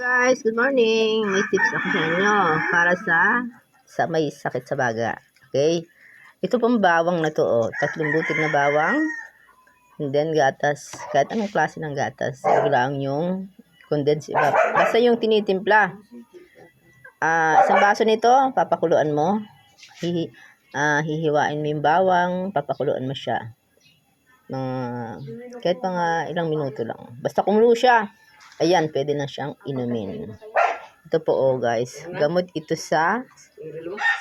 Guys, good morning. May tips ako sa inyo para sa may sakit sa baga. Okay? Ito pong bawang na to, oh. 3 butil na bawang. And then gatas. Kahit anong klase ng gatas. Ito lang yung condensed iba. Basta yung tinitimpla. Isang baso nito, papakuluan mo. Hihiwain mo yung bawang, papakuluan mo siya. Kahit mga ilang minuto lang. Basta kumulo siya. Ayan, pwede na siyang inumin. Ito po, oh guys. Gamot ito sa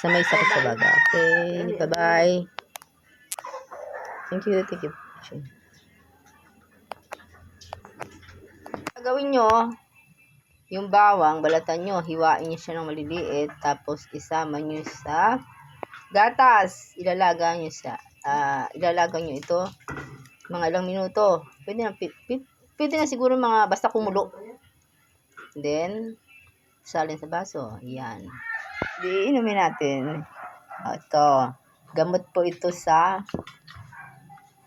may sakit sa baga. Okay, bye-bye. Thank you. Gagawin nyo, yung bawang, balatan nyo, hiwain nyo siya ng maliliit, tapos isama nyo sa gatas. Ilalaga nyo ito mga ilang minuto. Pwede na siguro mga basta kumulo. Then, salin sa baso. Ayan. Inumin natin. Ito. Gamot po ito sa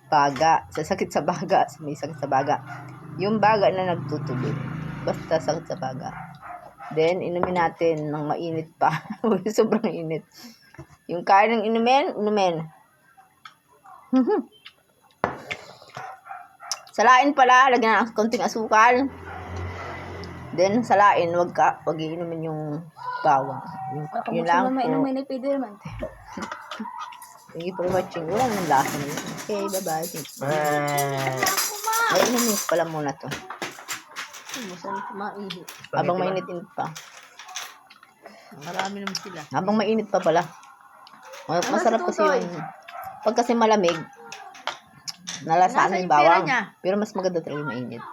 baga. Sa sakit sa baga. Sa may sakit sa baga. Yung baga na nagtutuloy. Basta sakit sa baga. Then, inumin natin ng mainit pa. Sobrang init. Yung kaya ng inumin. Salain pala, lagyan ng konting asukal. Then, salain, wag iinumin yung bawang. Yun lang po. Inumin ni Pedro man. Thank you for watching. Wala nang lasa na yun. Okay, bye-bye. Ay, inumin ko pala muna to. Habang mainit pa. Marami naman sila. Habang mainit pa pala. Masarap kasi yung... Pag kasi malamig, nalasaan yung bawang. Pero mas maganda talaga yung mainit.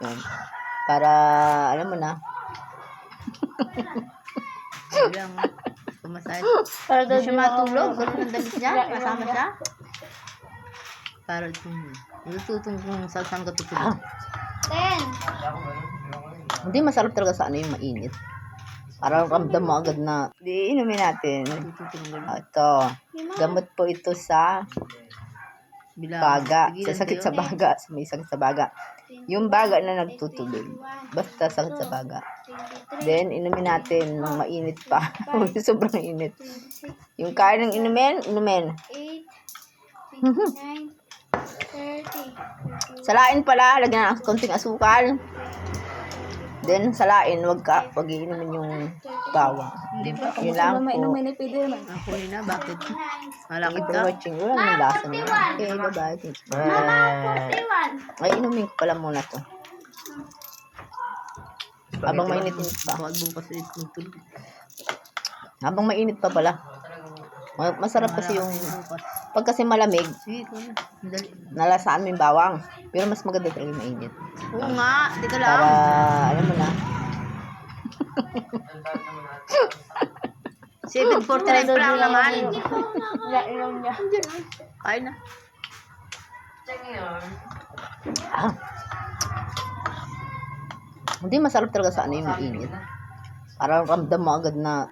Yun. Para, alam mo na. Bilang kumasay. Para daw siya matulog. Ganun ang damit niya. Kasama siya. Para itutong kung saan ka tutulog. Hindi, masarap talaga sa yung mainit. Para ramdam mo agad na. Inumin natin. Ito. Gamot po ito sa baga. Sa sakit sa baga. Sa may sakit sa baga. Yung baga na nagtutubig. Basta sakit sa baga. Then, inumin natin ng mainit pa. Sobrang init. Yung kaya ng inumin. 8, 9, 30. Salain pala. Lagyan ng konting asukal. Then, salain. Wag iinumin yung bawang. Hindi ba? Yun lang po. Inumin ni Pedro man. Ako na, bakit? Malakit Thank you for ka? watching. Wala nang lasa na yun. Okay, bye-bye. Ay, inumin ko pala muna to. Habang mainit pa. Bawal bukas ulit magtulog. Habang mainit pa pala. Masarap kasi yung... Pag kasi malamig, Sige, ito na. Dali. nalasaan mo yung bawang. Pero mas maganda talaga yung mainit. Oo nga. Di ka Para, lang. alam mo na. 7:49 pa lang naman. Kain na. Hindi, masarap talaga sa yung mainit. Para ramdam mo agad na